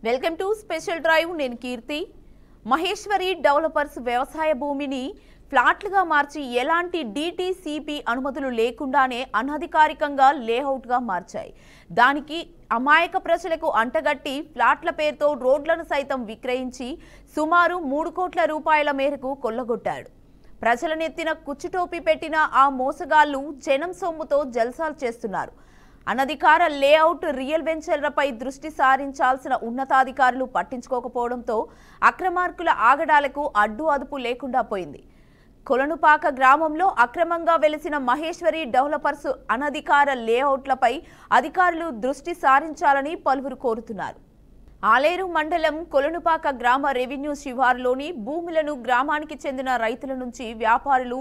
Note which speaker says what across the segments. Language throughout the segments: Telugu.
Speaker 1: Welcome to special drive. నేను కీర్తి. మహేశ్వరి డెవలపర్స్ వ్యవసాయ భూమిని ఫ్లాట్లుగా మార్చి ఎలాంటి డిటిసిపి అనుమతులు లేకుండానే అనధికారికంగా లేఅవుట్గా మార్చాయి. దానికి అమాయక ప్రజలకు అంటగట్టి ఫ్లాట్ల పేరుతో రోడ్లను సైతం విక్రయించి సుమారు 3 కోట్ల రూపాయల మేరకు కొల్లగొట్టాడు. ప్రజల నెత్తిన కుచ్చుటోపి పెట్టిన ఆ మోసగాళ్లు జనం సొమ్ముతో జల్సాలు చేస్తున్నారు. అనధికార లేఅవుట్ రియల్ వెంచర్లపై దృష్టి సారించాల్సిన ఉన్నతాధికారులు పట్టించుకోకపోవడంతో అక్రమార్కుల ఆగడాలకు అడ్డు అదుపు లేకుండా పోయింది. కొలనుపాక గ్రామంలో అక్రమంగా వెలిసిన మహేశ్వరి డెవలపర్స్ అనధికార లేఅవుట్లపై అధికారులు దృష్టి సారించాలని పలువురు కోరుతున్నారు. ఆలేరు మండలం కొలనుపాక గ్రామ రెవెన్యూ శివారులోని భూములను గ్రామానికి చెందిన రైతుల నుంచి వ్యాపారులు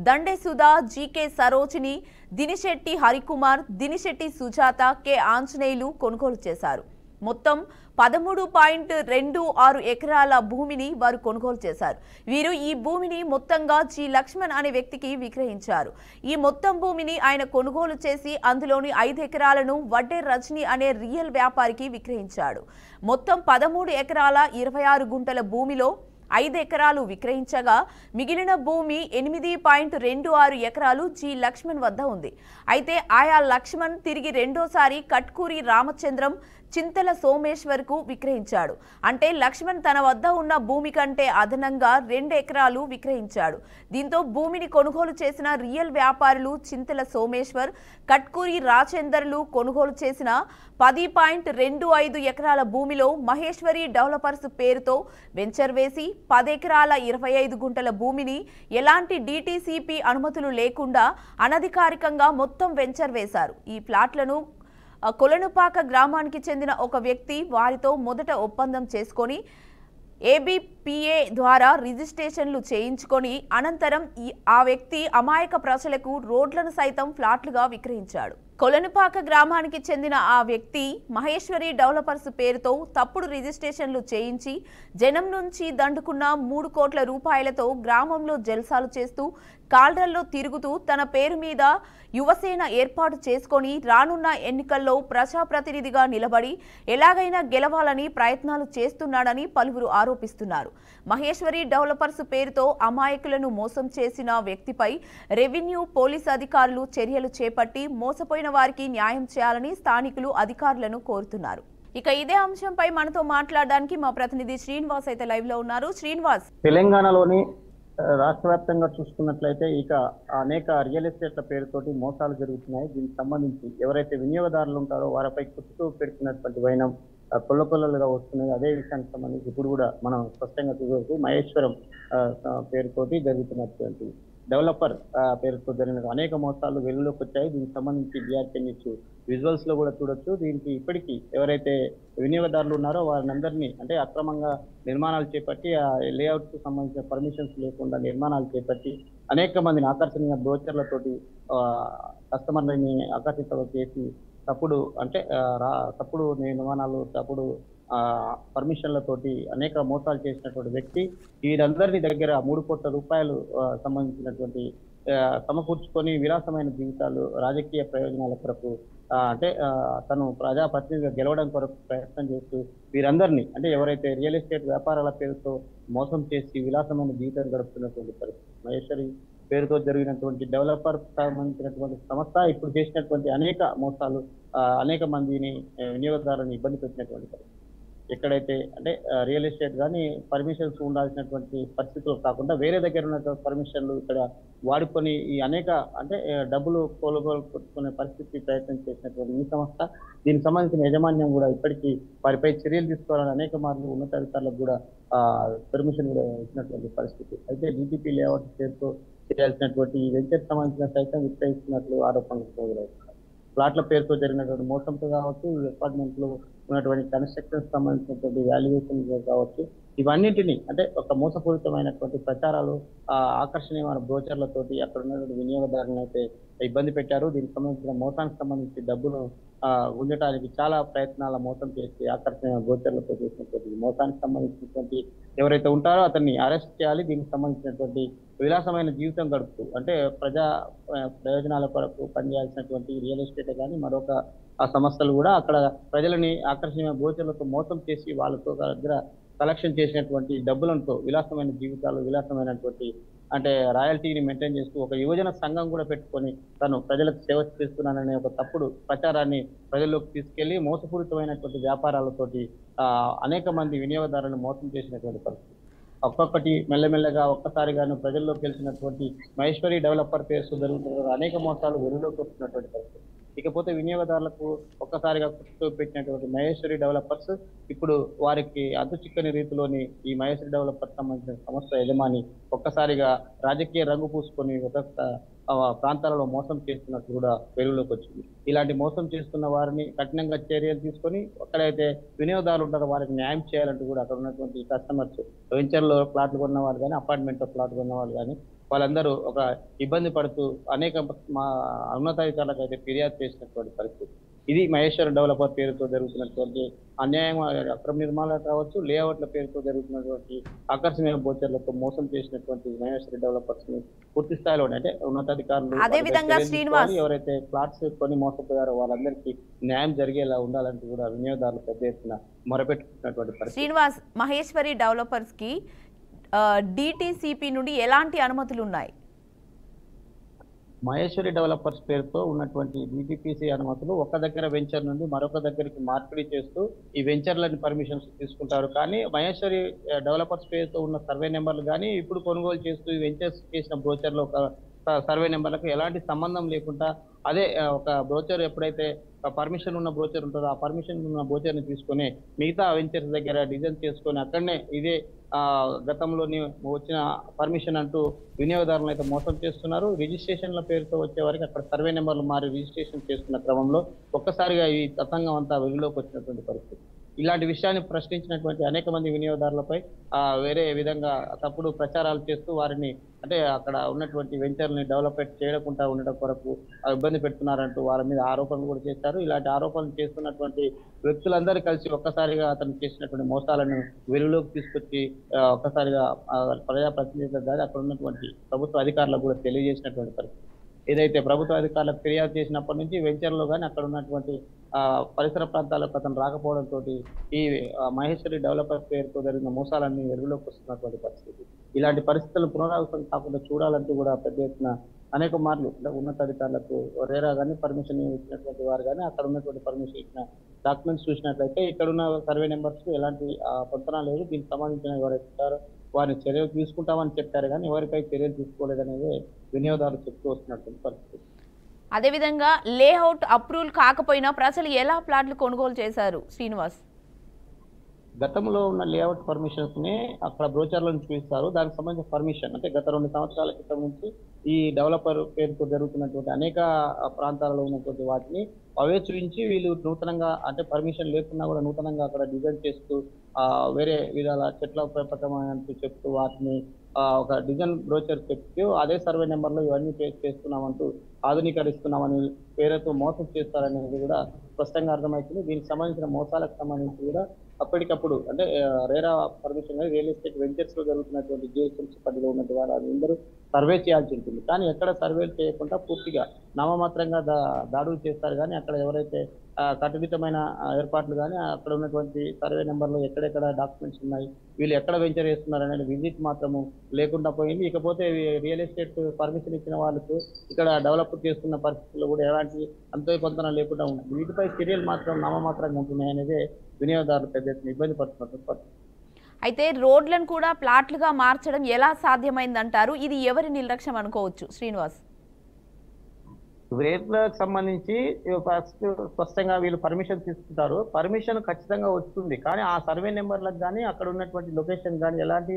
Speaker 1: దండే సుధా, జీకే సరోజిని, దినిశెట్టి హరికుమార్, దినిశెట్టి సుజాత, కె ఆంజనేయులు కొనుగోలు చేశారు. మొత్తం 13.26 ఎకరాల భూమిని వారు కొనుగోలు చేశారు. వీరు ఈ భూమిని మొత్తంగా జి లక్ష్మణ్ అనే వ్యక్తికి విక్రయించారు. ఈ మొత్తం భూమిని ఆయన కొనుగోలు చేసి అందులోని 5 ఎకరాలను వడ్డే రజని అనే రియల్ వ్యాపారికి విక్రయించాడు. మొత్తం 13 ఎకరాల 26 గుంటల భూమిలో 5 ఎకరాలు విక్రయించగా మిగిలిన భూమి 8.26 ఎకరాలు జి లక్ష్మణ్ వద్ద ఉంది. అయితే ఆయా లక్ష్మణ్ తిరిగి రెండోసారి కట్కూరి రామచంద్రం, చింతల సోమేశ్వర్కు విక్రయించాడు. అంటే లక్ష్మణ్ తన వద్ద ఉన్న భూమి కంటే అదనంగా 2 ఎకరాలు విక్రయించాడు. దీంతో భూమిని కొనుగోలు చేసిన రియల్ వ్యాపారులు చింతల సోమేశ్వర్, కట్కూరి రాజేందర్లు కొనుగోలు చేసిన 10.25 ఎకరాల భూమిలో మహేశ్వరి డెవలపర్స్ పేరుతో వెంచర్ వేసి 10 ఎకరాల 25 గుంటల భూమిని ఎలాంటి డిటిసిపి అనుమతులు లేకుండా అనధికారికంగా మొత్తం వెంచర్ వేశారు. ఈ ప్లాట్లను కొలనుపాక గ్రామానికి చెందిన ఒక వ్యక్తి వారితో మొదట ఒప్పందం చేసుకొని ఏబిపిఏ ద్వారా రిజిస్ట్రేషన్లు చేయించుకొని అనంతరం ఆ వ్యక్తి అమాయక ప్రజలకు రోడ్లను సైతం ఫ్లాట్లుగా విక్రయించాడు. కొలనుపాక గ్రామానికి చెందిన ఆ వ్యక్తి మహేశ్వరి డెవలపర్స్ పేరుతో తప్పుడు రిజిస్ట్రేషన్లు చేయించి జనం నుంచి దండుకున్న 3 కోట్ల రూపాయలతో గ్రామంలో జల్సాలు చేస్తూ కాల్డల్లో తిరుగుతూ తన పేరు మీద యువసేన ఏర్పాటు చేసుకొని రానున్న ఎన్నికల్లో ప్రజాప్రతినిధిగా నిలబడి ఎలాగైనా గెలవాలని ప్రయత్నాలు చేస్తున్నాడని పలువురు ఆరోపిస్తున్నారు. మహేశ్వరి డెవలపర్స్ పేరుతో అమాయకులను మోసం చేసిన వ్యక్తిపై రెవెన్యూ, పోలీసు అధికారులు చర్యలు చేపట్టి మోసపోయిన వారికి న్యాయం చేయాలని స్థానికులు అధికారులను కోరుతున్నారు. ఇక ఇదే అంశంపై మనతో మాట్లాడడానికి మా ప్రతినిధి శ్రీనివాస్ అయితే లైవ్ లో ఉన్నారు. శ్రీనివాస్,
Speaker 2: తెలంగాణలోని రాష్ట్ర వ్యాప్తంగా చూసుకున్నట్లయితే ఇక అనేక రియల్ ఎస్టేట్ల పేరుతోటి మోసాలు జరుగుతున్నాయి. దీనికి సంబంధించి ఎవరైతే వినియోగదారులు ఉంటారో వారిపై కుట్టుతూ పెడుతున్నటువంటి వైనం కొల్లలుగా వస్తున్నాయి. అదే విషయానికి సంబంధించి ఇప్పుడు కూడా మనం స్పష్టంగా చూడవచ్చు. మహేశ్వరం పేరుతోటి జరుగుతున్నటువంటి డెవలపర్ పేరుతో జరిగిన అనేక మోసాలు వెలుగులోకి వచ్చాయి. దీనికి సంబంధించి బీఆర్కే న్యూస్ విజువల్స్ లో కూడా చూడొచ్చు. దీనికి ఇప్పటికీ ఎవరైతే వినియోగదారులు ఉన్నారో వారిని అంటే అక్రమంగా నిర్మాణాలు చేపట్టి ఆ లేఅవుట్ కు సంబంధించిన పర్మిషన్స్ లేకుండా నిర్మాణాలు చేపట్టి అనేక మందిని ఆకర్షణీయ బ్రోచర్లతోటి కస్టమర్లని ఆకర్షిత చేసి తప్పుడు నిర్మాణాలు, తప్పుడు పర్మిషన్లతోటి అనేక మోసాలు చేసినటువంటి వ్యక్తి వీరందరినీ దగ్గర 3 కోట్ల రూపాయలు సంబంధించినటువంటి సమకూర్చుకొని విలాసమైన జీవితాలు, రాజకీయ ప్రయోజనాల కొరకు తను ప్రజాప్రతినిధిగా గెలవడం కొరకు ప్రయత్నం చేస్తూ వీరందరినీ అంటే ఎవరైతే రియల్ ఎస్టేట్ వ్యాపారాల పేరుతో మోసం చేసి విలాసమైన జీవితాన్ని గడుపుతున్నటువంటి పరిస్థితి. మహేశ్వరి పేరుతో జరిగినటువంటి డెవలపర్ సంబంధించినటువంటి సంస్థ ఇప్పుడు చేసినటువంటి అనేక మోసాలు అనేక మందిని వినియోగదారులను ఇబ్బంది పెట్టినటువంటి పరిస్థితి. ఎక్కడైతే అంటే రియల్ ఎస్టేట్ కానీ పర్మిషన్స్ ఉండాల్సినటువంటి పరిస్థితులు కాకుండా వేరే దగ్గర ఉన్నటువంటి పర్మిషన్లు ఇక్కడ వాడుకొని ఈ అనేక డబ్బులు కొనుక్కునే పరిస్థితి ప్రయత్నం చేసినటువంటి ఈ సంస్థ, దీనికి సంబంధించిన యాజమాన్యం కూడా ఇప్పటికీ వారిపై చర్యలు తీసుకోవాలని అనేక మార్లు ఉన్నతాధికారులకు కూడా పర్మిషన్ కూడా ఇచ్చినటువంటి పరిస్థితి. అయితే డిటిపి లేఅవుట్ పేరుతో చేయాల్సినటువంటి ఈ వెంచర్ సంబంధించిన సైతం విక్రయిస్తున్నట్లు ఆరోపణలు మొదలవుతున్నాయి. ప్లాట్ల పేరుతో జరిగినటువంటి మోసంతో కావచ్చు, అపార్ట్మెంట్ లో ఉన్నటువంటి కన్స్ట్రక్షన్ సంబంధించినటువంటి వాల్యుయేషన్ కావచ్చు, ఇవన్నింటినీ అంటే ఒక మోసపూరితమైనటువంటి ప్రచారాలు, ఆకర్షణీయమైన బ్రోచర్లతోటి అక్కడ ఉన్నటువంటి వినియోగదారులను అయితే ఇబ్బంది పెట్టారు. దీనికి సంబంధించిన మోసానికి సంబంధించి డబ్బును గుంజటానికి చాలా ప్రయత్నాల మోసం చేసి ఆకర్షణీయ బ్రోచర్లతో చేసినటువంటి మోసానికి సంబంధించినటువంటి ఎవరైతే ఉంటారో అతన్ని అరెస్ట్ చేయాలి. దీనికి సంబంధించినటువంటి విలాసమైన జీవితం గడుపుతూ అంటే ప్రజా ప్రయోజనాల కొరకు పనిచేయాల్సినటువంటి రియల్ ఎస్టేట్ కానీ మరొక ఆ సంస్థలు కూడా అక్కడ ప్రజలని ఆకర్షణీయ బ్రోచర్లతో మోసం చేసి వాళ్ళతో దగ్గర కలెక్షన్ చేసినటువంటి డబ్బులతో విలాసమైన జీవితాలు, విలాసమైనటువంటి అంటే రాయల్టీని మెయింటైన్ చేస్తూ ఒక యువజన సంఘం కూడా పెట్టుకొని తను ప్రజలకు సేవ చేస్తున్నాననే ఒక తప్పుడు ప్రచారాన్ని ప్రజల్లోకి తీసుకెళ్లి మోసపూరితమైనటువంటి వ్యాపారాలతోటి అనేక మంది వినియోగదారులను మోసం చేసినటువంటి పరిస్థితి. ఒక్కొక్కటి మెల్లమెల్లగా ఒక్కసారిగాను ప్రజల్లోకి వెళ్తున్నటువంటి మహేశ్వరి డెవలపర్ పేరుతో జరుగుతున్న అనేక మోసాలు వెలుగులోకి వస్తున్నటువంటి పరిస్థితి. ఇకపోతే వినియోగదారులకు ఒక్కసారిగా పెట్టినటువంటి మహేశ్వరి డెవలపర్స్ ఇప్పుడు వారికి అంతు చిక్కని రీతిలోని ఈ మహేశ్వరి డెవలపర్ సంబంధించిన సంస్థ యజమాని ఒక్కసారిగా రాజకీయ రంగు పూసుకొని ఒక్కొక్క ప్రాంతాలలో మోసం చేస్తున్నట్టు కూడా వెలుగులోకి వచ్చింది. ఇలాంటి మోసం చేస్తున్న వారిని కఠినంగా చర్యలు తీసుకొని ఎక్కడైతే వినియోగదారులు ఉంటారో వారికి న్యాయం చేయాలంటూ కూడా అక్కడ ఉన్నటువంటి కస్టమర్స్, వెంచర్లో ప్లాట్లు కొన్న వాళ్ళు కానీ అపార్ట్మెంట్లో ప్లాట్ కొన్న వాళ్ళు కానీ వాళ్ళందరూ ఒక ఇబ్బంది పడుతూ అనేక మా ఉన్నతాధికారులకు అయితే ఫిర్యాదు చేసినటువంటి పరిస్థితి. ఇది మహేశ్వర డెవలపర్ పేరుతో జరుగుతున్నటువంటి అన్యాయం, అక్రమ నిర్మాణాలు కావచ్చు, లేఅవుట్ల పేరుతో జరుగుతున్నటువంటి ఆకర్షణీయ బ్రోచర్లతో మోసం చేసినటువంటి మహేశ్వరి డెవలపర్స్ ని పూర్తి స్థాయిలో అంటే ఉన్నతాధికారులు ఎవరైతే ఫ్లాట్స్ కొని మోసపోయారో వాళ్ళందరికీ న్యాయం జరిగేలా ఉండాలంటూ కూడా వినియోగదారులు పెద్ద ఎత్తున మొరపెట్టుకున్నటువంటి పరిస్థితి.
Speaker 1: శ్రీనివాస్, మహేశ్వరి డెవలపర్స్ కి డిటిసిపి నుండి ఎలాంటి అనుమతులు ఉన్నాయి?
Speaker 2: మహేశ్వరి డెవలపర్స్ పేరుతో ఉన్నటువంటి డిటిపిసి అనుమతులు ఒక దగ్గర వెంచర్ నుండి మరొక దగ్గరికి మార్పిడి చేస్తూ ఈ వెంచర్లని పర్మిషన్స్ తీసుకుంటారు. కానీ మహేశ్వరి డెవలపర్స్ పేరుతో ఉన్న సర్వే నెంబర్లు కానీ ఇప్పుడు కొనుగోలు చేస్తూ ఈ వెంచర్స్ చేసిన బ్రోచర్లో ఒక సర్వే నెంబర్లకు ఎలాంటి సంబంధం లేకుండా అదే ఒక బ్రోచర్ ఎప్పుడైతే పర్మిషన్ ఉన్న బ్రోచర్ ఉంటుందో ఆ పర్మిషన్ ఉన్న బ్రోచర్ని తీసుకొని మిగతా వెంచర్స్ దగ్గర డిజైన్ చేసుకొని అక్కడనే ఇదే గతంలోని వచ్చిన పర్మిషన్ అంటూ వినియోగదారులను అయితే మోసం చేస్తున్నారు. రిజిస్ట్రేషన్ల పేరుతో వచ్చే వారికి అక్కడ సర్వే నెంబర్లు మారి రిజిస్ట్రేషన్ చేస్తున్న క్రమంలో ఒక్కసారిగా ఈ తతంగం అంతా వెలుగులోకి వచ్చినటువంటి పరిస్థితి. ఇలాంటి విషయాన్ని ప్రశ్నించినటువంటి అనేక మంది వినియోగదారులపై వేరే విధంగా తప్పుడు ప్రచారాలు చేస్తూ వారిని అంటే అక్కడ ఉన్నటువంటి వెంచర్ని డెవలప్మెంట్ చేయకుండా ఉండడం కొరకు ఇబ్బంది పెడుతున్నారంటూ వారి మీద ఆరోపణలు కూడా చేశారు. ఇలాంటి ఆరోపణలు చేస్తున్నటువంటి వ్యక్తులందరూ కలిసి ఒక్కసారిగా అతను చేసినటువంటి మోసాలను వెలుగులోకి తీసుకొచ్చి ఒక్కసారిగా ప్రజాప్రతినిధులకు కానీ అక్కడ ఉన్నటువంటి ప్రభుత్వ అధికారులకు కూడా తెలియజేసినటువంటి పరిస్థితి. ఏదైతే ప్రభుత్వ అధికారులకు ఫిర్యాదు చేసినప్పటి నుంచి వెంచర్లో కానీ అక్కడ ఉన్నటువంటి పరిసర ప్రాంతాలకు అతను రాకపోవడంతో ఈ మహేశ్వరి డెవలపర్ పేరుతో జరిగిన మోసాలన్నీ వెలుగులోకి వస్తున్నటువంటి పరిస్థితి. ఇలాంటి పరిస్థితులు పునరావృతం కాకుండా చూడాలంటూ కూడా పెద్ద ఎత్తున అనేక మార్లు ఉన్నతాధికారులకు రేరా కానీ పర్మిషన్ ఇచ్చినటువంటి వారు కానీ అక్కడ ఉన్నటువంటి పర్మిషన్ ఇచ్చిన డాక్యుమెంట్స్ చూసినట్లయితే ఇక్కడ ఉన్న సర్వే నెంబర్స్ ఎలాంటి పొంతన లేదు. దీనికి సంబంధించిన ఎవరైతే ఇస్తారో వారిని చర్యలు తీసుకుంటామని చెప్పారు కానీ ఎవరిపై చర్యలు తీసుకోలేదనేది వినియోగదారులు చెప్తూ వస్తున్నటువంటి పరిస్థితి.
Speaker 1: అదేవిధంగా లేఅవుట్ అప్రూవల్ కాకపోయినా ప్రజలు ఎలా ప్లాట్లు కొనుగోలు చేశారు శ్రీనివాస్?
Speaker 2: గతంలో ఉన్న లేఅవుట్ పర్మిషన్స్ ని అక్కడ బ్రోచర్లను చూపిస్తారు. దానికి సంబంధించిన పర్మిషన్ అంటే గత 2 సంవత్సరాల క్రితం నుంచి ఈ డెవలపర్ పేరుతో జరుగుతున్నటువంటి అనేక ప్రాంతాలలో ఉన్నటువంటి వాటిని అవే చూపించి వీళ్ళు నూతనంగా అంటే పర్మిషన్ లేకున్నా కూడా నూతనంగా అక్కడ డిజైన్ చేస్తూ వేరే విధాల చెట్ల పెంపకం చెప్తూ వాటిని ఒక డిజైన్ బ్రోచర్ చెప్తూ అదే సర్వే నెంబర్లో ఇవన్నీ చేస్తున్నామంటూ ఆధునీకరిస్తున్నామని పేరుతో మోసం చేస్తారనేది కూడా స్పష్టంగా అర్థమవుతుంది. దీనికి సంబంధించిన మోసాలకు సంబంధించి కూడా అప్పటికప్పుడు అంటే RERA permission real estate ventures లో జరుగుతున్నటువంటి జిహెచ్ఎంసీ పరిధిలో ఉన్నటువంటి వారు అందరూ సర్వే చేయాల్సి ఉంటుంది. కానీ ఎక్కడ సర్వేలు చేయకుండా పూర్తిగా నామమాత్రంగా దాడులు చేస్తారు. కానీ అక్కడ ఎవరైతే కట్టుదిట్టమైన ఏర్పాట్లు కానీ అక్కడ ఉన్నటువంటి సర్వే నెంబర్లో ఎక్కడెక్కడ డాక్యుమెంట్స్ ఉన్నాయి, వీళ్ళు ఎక్కడ వెంచర్ చేస్తున్నారు అనేది విజిట్ మాత్రము లేకుండా పోయింది. ఇకపోతే రియల్ ఎస్టేట్ పర్మిషన్ ఇచ్చిన వాళ్ళకు ఇక్కడ డెవలప్ చేస్తున్న పరిస్థితుల్లో కూడా ఎలాంటి అంతో పొందన లేకుండా ఉంది. వీటిపై చర్యలు మాత్రం నామమాత్రంగా ఉంటున్నాయి అనేది వినియోగదారులు పెద్ద ఎత్తున ఇబ్బంది పడుతున్నటువంటి పరిస్థితి.
Speaker 1: అయితే రోడ్లను కూడా ప్లాట్లుగా మార్చడం ఎలా సాధ్యమైందంటారు? ఇది ఎవరి నిర్లక్ష్యం అనుకోవచ్చు శ్రీనివాస్?
Speaker 2: రేట్లకు సంబంధించి ఫస్ట్ స్పష్టంగా వీళ్ళు పర్మిషన్ తీసుకుంటారు. పర్మిషన్ ఖచ్చితంగా వస్తుంది, కానీ ఆ సర్వే నెంబర్లకు కానీ అక్కడ ఉన్నటువంటి లొకేషన్ కానీ ఎలాంటి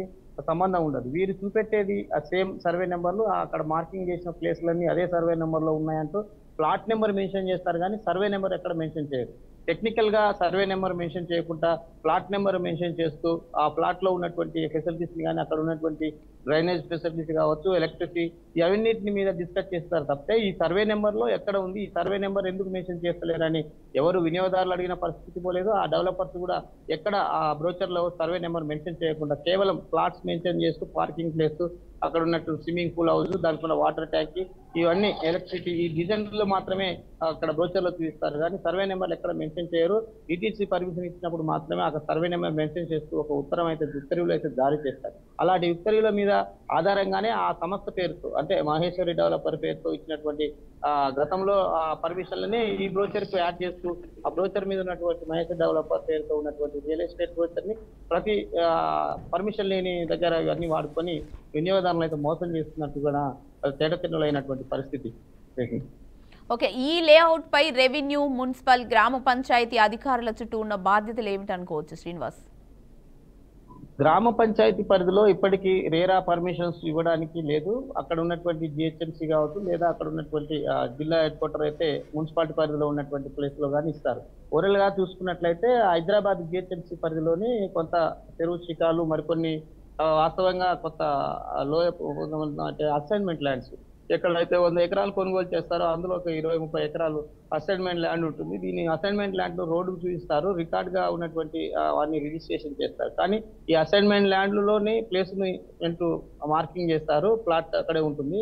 Speaker 2: సంబంధం ఉండదు. వీరు చూపెట్టేది ఆ సేమ్ సర్వే నెంబర్లు, అక్కడ మార్కింగ్ చేసిన ప్లేస్లన్నీ అదే సర్వే నెంబర్లో ఉన్నాయంటూ ప్లాట్ నెంబర్ మెన్షన్ చేస్తారు కానీ సర్వే నెంబర్ ఎక్కడ మెన్షన్ చేయరు. టెక్నికల్ గా సర్వే నెంబర్ మెన్షన్ చేయకుండా ప్లాట్ నెంబర్ మెన్షన్ చేస్తూ ఆ ప్లాట్ లో ఉన్నటువంటి ఫెసిలిటీస్ కానీ అక్కడ ఉన్నటువంటి డ్రైనేజ్ ఫెసిలిటీస్ కావచ్చు, ఎలక్ట్రిసిటీ, ఇవన్నిటిని మీద డిస్కస్ చేస్తారు తప్పితే ఈ సర్వే నెంబర్ లో ఎక్కడ ఉంది, ఈ సర్వే నెంబర్ ఎందుకు మెన్షన్ చేస్తలేరని ఎవరు వినియోగదారులు అడిగిన పరిస్థితి పోలేదు. ఆ డెవలపర్స్ కూడా ఎక్కడ ఆ బ్రోచర్ లో సర్వే నెంబర్ మెన్షన్ చేయకుండా కేవలం ప్లాట్స్ మెన్షన్ చేస్తూ పార్కింగ్ ప్లేస్, అక్కడ ఉన్నట్టు స్విమ్మింగ్ పూల్ హౌస్, దానికి ఉన్న వాటర్ ట్యాంక్, ఇవన్నీ ఎలక్ట్రిసిటీ ఈ డిజైన్ లో మాత్రమే అక్కడ బ్రోచర్ లో చూపిస్తారు కానీ సర్వే నెంబర్ ఎక్కడ మెన్షన్ చేయరు. ఈటీసీ పర్మిషన్ ఇచ్చినప్పుడు మాత్రమే అక్కడ సర్వే నెంబర్ మెన్షన్ చేస్తూ ఒక ఉత్తర్వులు అయితే జారీ చేస్తారు. అలాంటి ఉత్తర్వుల మీద ఆధారంగానే ఆ సంస్థ పేరుతో అంటే మహేశ్వరి డెవలపర్ పేరుతో ఇచ్చినటువంటి గతంలో ఆ పర్మిషన్లనే ఈ బ్రోచర్ కు యాడ్ చేస్తూ ఆ బ్రోచర్ మీద ఉన్నటువంటి మహేశ్వరి డెవలపర్ పేరుతో ఉన్నటువంటి రియల్ ఎస్టేట్ బ్రోచర్ ని ప్రతి పర్మిషన్ లేని దగ్గర ఇవన్నీ వాడుకొని వినియోగదారులు అయితే మోసం చేస్తున్నట్టు కూడా తేటతెన్నులైనటువంటి పరిస్థితి.
Speaker 1: ఓకే, ఈ లేఅవుట్ పై రెవెన్యూ, మున్సిపల్, గ్రామ పంచాయతీ అధికారుల చుట్టూ ఉన్న బాధ్యతలు ఏమిటి అనుకోవచ్చు శ్రీనివాస్?
Speaker 2: గ్రామ పంచాయతీ పరిధిలో ఇప్పటికీ రేరా పర్మిషన్స్ ఇవ్వడానికి లేదు. అక్కడ ఉన్నటువంటి జిహెచ్ఎంసీ కావచ్చు లేదా అక్కడ ఉన్నటువంటి జిల్లా హెడ్ క్వార్టర్ అయితే మున్సిపాలిటీ పరిధిలో ఉన్నటువంటి ప్లేస్ లో కానీ ఇస్తారు. ఓవరాల్ గా చూసుకున్నట్లయితే హైదరాబాద్ జిహెచ్ఎంసీ పరిధిలోని కొంత చెరువు శిఖాలు, మరికొన్ని వాస్తవంగా కొత్త లోయ అంటే అసైన్మెంట్ ల్యాండ్స్ ఎక్కడైతే 100 ఎకరాలు కొనుగోలు చేస్తారో అందులో ఒక 20-30 ఎకరాలు అసైన్మెంట్ ల్యాండ్ ఉంటుంది. దీన్ని అసైన్మెంట్ ల్యాండ్ లో రోడ్డు చూపిస్తారు, రికార్డ్ గా ఉన్నటువంటి వాటిని రిజిస్ట్రేషన్ చేస్తారు. కానీ ఈ అసైన్మెంట్ ల్యాండ్లోనే ప్లేస్ ని మార్కింగ్ చేస్తారు, ప్లాట్ అక్కడే ఉంటుంది.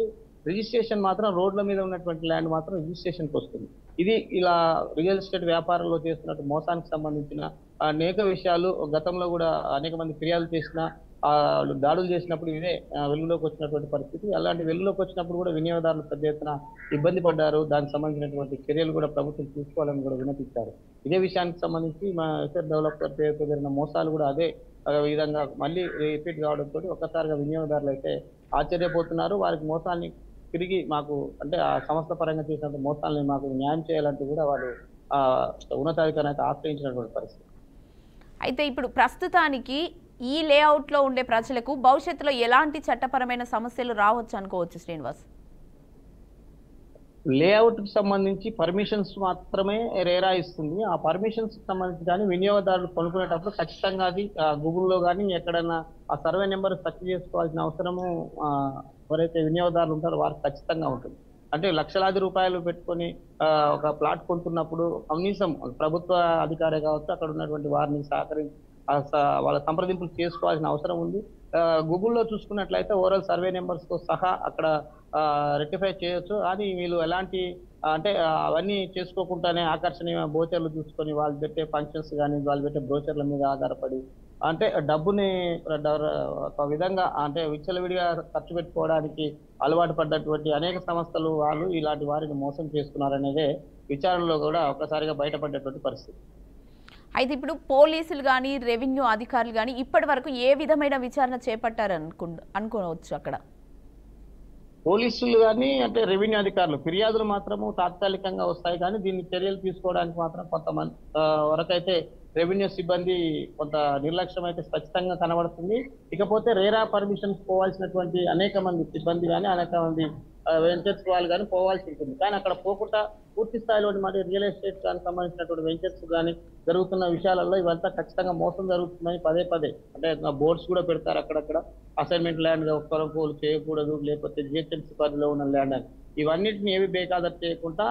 Speaker 2: రిజిస్ట్రేషన్ మాత్రం రోడ్ల మీద ఉన్నటువంటి ల్యాండ్ మాత్రం రిజిస్ట్రేషన్కి వస్తుంది. ఇది ఇలా రియల్ ఎస్టేట్ వ్యాపారంలో చేస్తున్నట్టు మోసానికి సంబంధించిన అనేక విషయాలు గతంలో కూడా అనేక మంది ఫిర్యాదు చేసిన దాడులు చేసినప్పుడు ఇదే వెలుగులోకి వచ్చినటువంటి పరిస్థితి. అలాంటి వెలుగులోకి వచ్చినప్పుడు కూడా వినియోగదారులు పెద్ద ఎత్తున ఇబ్బంది పడ్డారు. దానికి సంబంధించినటువంటి చర్యలు కూడా ప్రభుత్వం తీసుకోవాలని కూడా వినతించారు. ఇదే విషయానికి సంబంధించి మా ఎస్టేట్ డెవలపర్ పేరుతో జరిగిన మోసాలు కూడా అదే విధంగా మళ్ళీ రిపీట్ కావడంతో ఒక్కసారిగా వినియోగదారులు అయితే ఆశ్చర్యపోతున్నారు. వారికి మోసాన్ని తిరిగి మాకు అంటే ఆ సంస్థ పరంగా చేసినటువంటి మోసాలని మాకు న్యాయం చేయాలంటూ కూడా వాళ్ళు ఉన్నతాధికారిని అయితే ఆశ్రయించినటువంటి పరిస్థితి.
Speaker 1: అయితే ఇప్పుడు ప్రస్తుతానికి ఈ లేఅవుట్ లో ఉండే ప్రజలకు భవిష్యత్తులో ఎలాంటి చట్టపరమైన సమస్యలు రావచ్చు అనుకోవచ్చు శ్రీనివాస్?
Speaker 2: లేఅవుట్ కి సంబంధించి పర్మిషన్స్ మాత్రమే రేరా ఇస్తుంది. ఆ పర్మిషన్స్ కి సంబంధించి కానీ వినియోగదారులు కొనుక్కునేటప్పుడు ఖచ్చితంగా అది గూగుల్లో కానీ ఎక్కడైనా ఆ సర్వే నెంబర్ సెర్చ్ చేసుకోవాల్సిన అవసరము ఎవరైతే వినియోగదారులు ఉంటారో వారికి ఖచ్చితంగా ఉంటుంది. అంటే లక్షలాది రూపాయలు పెట్టుకొని ఒక ప్లాట్ కొంటున్నప్పుడు కనీసం ప్రభుత్వ అధికారే కావచ్చు అక్కడ ఉన్నటువంటి వారిని సహకరించి వాళ్ళ సంప్రదింపులు చేసుకోవాల్సిన అవసరం ఉంది. గూగుల్లో చూసుకున్నట్లయితే ఓవరాల్ సర్వే నెంబర్స్ తో సహా అక్కడ రెక్టిఫై చేయొచ్చు. కానీ వీళ్ళు ఎలాంటి అంటే అవన్నీ చేసుకోకుండానే ఆకర్షణీయ బ్రోచర్లు చూసుకొని వాళ్ళు పెట్టే ఫంక్షన్స్ కానీ వాళ్ళు పెట్టే బ్రోచర్ల మీద ఆధారపడి అంటే డబ్బుని ఒక విధంగా అంటే విచ్చలవిడిగా ఖర్చు పెట్టుకోవడానికి అలవాటు పడ్డటువంటి అనేక సంస్థలు వాళ్ళు ఇలాంటి వారిని మోసం చేస్తున్నారనేదే విచారణలో కూడా ఒకసారిగా బయటపడ్డటువంటి పరిస్థితి.
Speaker 1: అయితే ఇప్పుడు పోలీసులు కానీ రెవెన్యూ అధికారులు కానీ ఇప్పటి వరకు ఏ విధమైన విచారణ చేపట్టారు అనుకోవచ్చు? అక్కడ
Speaker 2: పోలీసులు కానీ అంటే రెవెన్యూ అధికారులు ఫిర్యాదులు మాత్రము తాత్కాలికంగా వస్తాయి కానీ దీన్ని చర్యలు తీసుకోవడానికి మాత్రం కొంతమంది వరకైతే రెవెన్యూ సిబ్బంది కొంత నిర్లక్ష్యం అయితే ఖచ్చితంగా కనబడుతుంది. ఇకపోతే రేరా పర్మిషన్స్ పోవాల్సినటువంటి అనేక మంది సిబ్బంది కానీ అనేక మంది వెంచర్స్ వాళ్ళు కానీ పోవాల్సి ఉంటుంది. కానీ అక్కడ పోకుండా పూర్తి స్థాయిలో మరి రియల్ ఎస్టేట్ దానికి సంబంధించినటువంటి వెంచర్స్ కానీ జరుగుతున్న విషయాలలో ఇవంతా ఖచ్చితంగా మోసం జరుగుతుందని పదే అంటే బోర్డ్స్ కూడా పెడతారు అక్కడక్కడ అసైన్మెంట్ ల్యాండ్ కొనుగోలు చేయకూడదు, లేకపోతే జిహెచ్ఎంసీ పరిధిలో ఉన్న ల్యాండ్ అని. ఇవన్నిటిని ఏవి బేఖాతరు చేయకుండా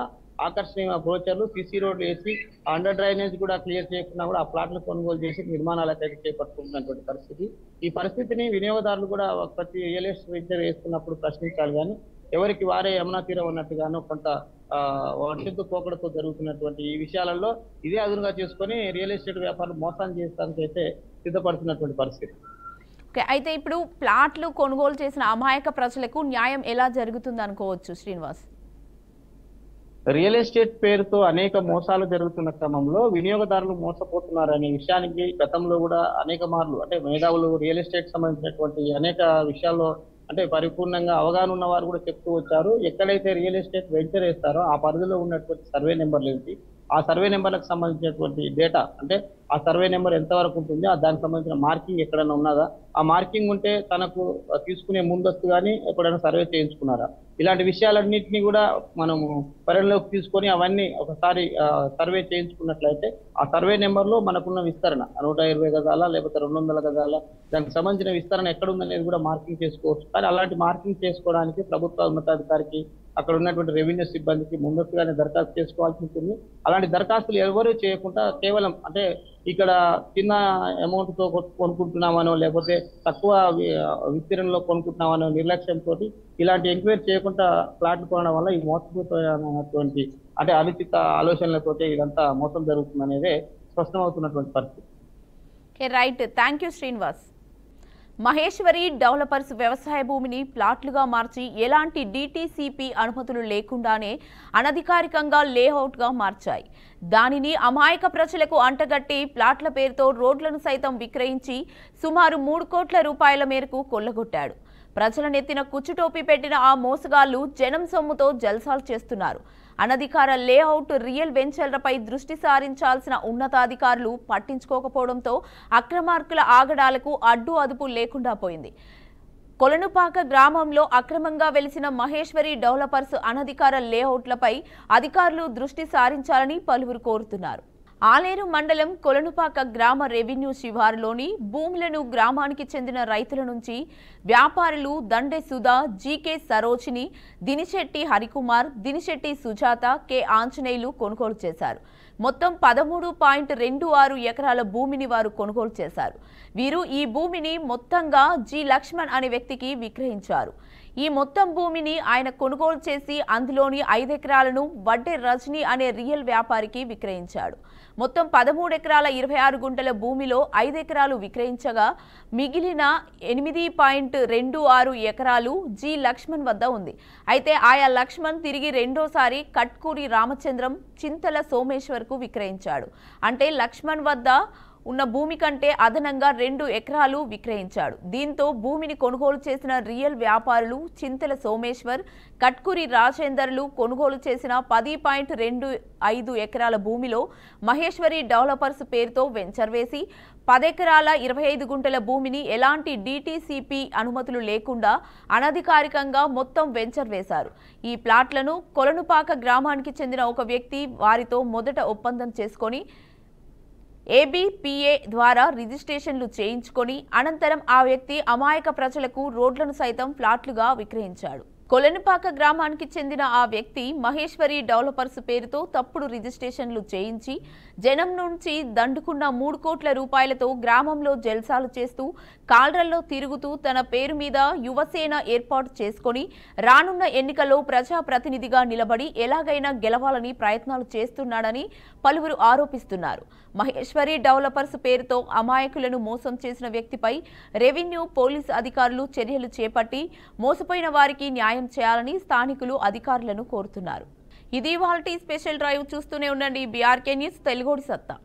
Speaker 2: ఆకర్షణీయ బ్రోచర్లు, సిసి రోడ్లు వేసి అండర్ డ్రైనేజ్ కూడా క్లియర్ చేయకుండా కూడా ఆ ప్లాట్లు కొనుగోలు చేసి నిర్మాణాలకు అయితే చేపట్టుకుంటున్నటువంటి పరిస్థితి. ఈ పరిస్థితిని వినియోగదారులు కూడా ప్రతి రియల్ ఎస్టేట్ వెంచర్ వేస్తున్నప్పుడు ప్రశ్నించాలి కానీ ఎవరికి వారే యమునా తీరం ఉన్నట్టుగానో కొంత వర్షంతో పోకడతో జరుగుతున్నటువంటి ఈ విషయాలలో ఇదే అదునుగా చేసుకొని రియల్ ఎస్టేట్ వ్యాపారం మోసాన్ని చేయడానికి అయితే సిద్ధపడుతున్నటువంటి పరిస్థితి.
Speaker 1: అయితే ఇప్పుడు ప్లాట్లు కొనుగోలు చేసిన అమాయక ప్రజలకు న్యాయం ఎలా జరుగుతుంది అనుకోవచ్చు శ్రీనివాస్?
Speaker 2: రియల్ ఎస్టేట్ పేరుతో అనేక మోసాలు జరుగుతున్న క్రమంలో వినియోగదారులు మోసపోతున్నారనే విషయానికి గతంలో కూడా అనేక మార్లు అంటే మేధావులు రియల్ ఎస్టేట్ సంబంధించినటువంటి అనేక విషయాల్లో అంటే పరిపూర్ణంగా అవగాహన ఉన్న వారు కూడా చెప్తూ వచ్చారు. ఎక్కడైతే రియల్ ఎస్టేట్ వెంచర్ వేస్తారో ఆ పరిధిలో ఉన్నటువంటి సర్వే నెంబర్లు ఏంటి, ఆ సర్వే నెంబర్లకు సంబంధించినటువంటి డేటా అంటే ఆ సర్వే నెంబర్ ఎంతవరకు ఉంటుంది, దానికి సంబంధించిన మార్కింగ్ ఎక్కడైనా ఉన్నదా, ఆ మార్కింగ్ ఉంటే తనకు తీసుకునే ముందస్తు కానీ ఎప్పుడైనా సర్వే చేయించుకున్నారా, ఇలాంటి విషయాలన్నింటినీ కూడా మనము పరిగణలోకి తీసుకొని అవన్నీ ఒకసారి సర్వే చేయించుకున్నట్లయితే ఆ సర్వే నెంబర్లో మనకున్న విస్తరణ 120 గజాల లేకపోతే 200 గజాల దానికి సంబంధించిన విస్తరణ ఎక్కడ ఉందనేది కూడా మార్కింగ్ చేసుకోవచ్చు. కానీ అలాంటి మార్కింగ్ చేసుకోవడానికి ప్రభుత్వ ఉన్నతాధికారికి అక్కడ ఉన్నటువంటి రెవెన్యూ సిబ్బందికి ముందస్తుగానే దరఖాస్తు చేసుకోవాల్సి ఉంటుంది. అలాంటి దరఖాస్తులు ఎవరూ చేయకుండా కేవలం అంటే ఇక్కడ చిన్న అమౌంట్ తో కొనుక్కుంటున్నామనో లేకపోతే తక్కువ విస్తీర్ణంలో కొనుక్కుంటున్నామనో నిర్లక్ష్యంతో ఇలాంటి ఎంక్వైరీ చేయకుండా ప్లాట్లు కొనడం వల్ల ఈ మోసపూరితమైనటువంటి అంటే అనుచిత ఆలోచనలతోటి ఇదంతా మోసం జరుగుతుందనేదే స్పష్టమవుతున్నటువంటి పరిస్థితి.
Speaker 1: Right, thank you Srinivas. Maheshwari developers వ్యవసాయ భూమిని ప్లాట్లుగా మార్చి ఎలాంటి DTCP అనుమతులు లేకుండానే అనధికారికంగా లేఅవుట్గా మార్చాయి. దానిని అమాయక ప్రజలకు అంటగట్టి ప్లాట్ల పేరుతో రోడ్లను సైతం విక్రయించి సుమారు 3 కోట్ల రూపాయల మేరకు కొల్లగొట్టాడు. ప్రజల నెత్తిన కుచ్చుటోపి పెట్టిన ఆ మోసగాళ్లు జనం సొమ్ముతో జల్సాలు చేస్తున్నారు. అనధికార లేఅవుట్ రియల్ వెంచర్లపై దృష్టి సారించాల్సిన ఉన్నతాధికారులు పట్టించుకోకపోవడంతో అక్రమార్కుల ఆగడాలకు అడ్డు అదుపు లేకుండా పోయింది. కొలనుపాక గ్రామంలో అక్రమంగా వెలిసిన మహేశ్వరి డెవలపర్స్ అనధికార లేఅవుట్లపై అధికారులు దృష్టి సారించాలని పలువురు కోరుతున్నారు. ఆలేరు మండలం కొలనుపాక గ్రామ రెవెన్యూ శివారులోని భూములను గ్రామానికి చెందిన రైతుల నుంచి వ్యాపారులు దండె సుధా, జీకే సరోజిని, దినిశెట్టి హరికుమార్, దినిశెట్టి సుజాత, కె ఆంజనేయులు కొనుగోలు చేశారు. మొత్తం 13.26 ఎకరాల భూమిని వారు కొనుగోలు చేశారు. వీరు ఈ భూమిని మొత్తంగా జి లక్ష్మణ్ అనే వ్యక్తికి విక్రయించారు. ఈ మొత్తం భూమిని ఆయన కొనుగోలు చేసి అందులోని 5 ఎకరాలను వడ్డే రజనీ అనే రియల్ వ్యాపారికి విక్రయించాడు. మొత్తం 13 ఎకరాల 26 గుంటల భూమిలో 5 ఎకరాలు విక్రయించగా మిగిలిన 8.26 ఎకరాలు జి లక్ష్మణ్ వద్ద ఉంది. అయితే ఆయా లక్ష్మణ్ తిరిగి రెండోసారి కట్కూరి రామచంద్రం, చింతల సోమేశ్వర్కు విక్రయించాడు. అంటే లక్ష్మణ్ వద్ద ఉన్న భూమి కంటే అదనంగా 2 ఎకరాలు విక్రయించాడు. దీంతో భూమిని కొనుగోలు చేసిన రియల్ వ్యాపారులు చింతల సోమేశ్వర్, కట్కూరి రాజేందర్లు కొనుగోలు చేసిన 10.25 ఎకరాల భూమిలో మహేశ్వరి డెవలపర్స్ పేరుతో వెంచర్ వేసి 10 ఎకరాల 25 గుంటల భూమిని ఎలాంటి DTCP అనుమతులు లేకుండా అనధికారికంగా మొత్తం వెంచర్ వేశారు. ఈ ప్లాట్లను కొలనుపాక గ్రామానికి చెందిన ఒక వ్యక్తి వారితో మొదట ఒప్పందం చేసుకొని ABPA ద్వారా రిజిస్ట్రేషన్లు చేయించుకొని అనంతరం ఆ వ్యక్తి అమాయక ప్రజలకు రోడ్లను సైతం ఫ్లాట్లుగా విక్రయించాడు. కొలనుపాక గ్రామానికి చెందిన ఆ వ్యక్తి మహేశ్వరి డెవలపర్స్ పేరుతో తప్పుడు రిజిస్ట్రేషన్లు చేయించి జనం నుంచి దండుకున్న 3 కోట్ల రూపాయలతో గ్రామంలో జల్సాలు చేస్తూ కాల్రల్లో తిరుగుతూ తన పేరు మీద యువసేన ఏర్పాటు చేసుకొని రానున్న ఎన్నికల్లో ప్రజాప్రతినిధిగా నిలబడి ఎలాగైనా గెలవాలని ప్రయత్నాలు చేస్తున్నాడని పలువురు ఆరోపిస్తున్నారు. మహేశ్వరి డెవలపర్స్ పేరుతో అమాయకులను మోసం చేసిన వ్యక్తిపై రెవెన్యూ, పోలీసు అధికారులు చర్యలు చేపట్టి మోసపోయిన వారికి న్యాయం చేయాలని స్థానికులు అధికారులను కోరుతున్నారు. ఇది ఇవాల్టి స్పెషల్ డ్రైవ్. చూస్తూనే ఉండండి BRK న్యూస్, తెలుగోడి సత్తా.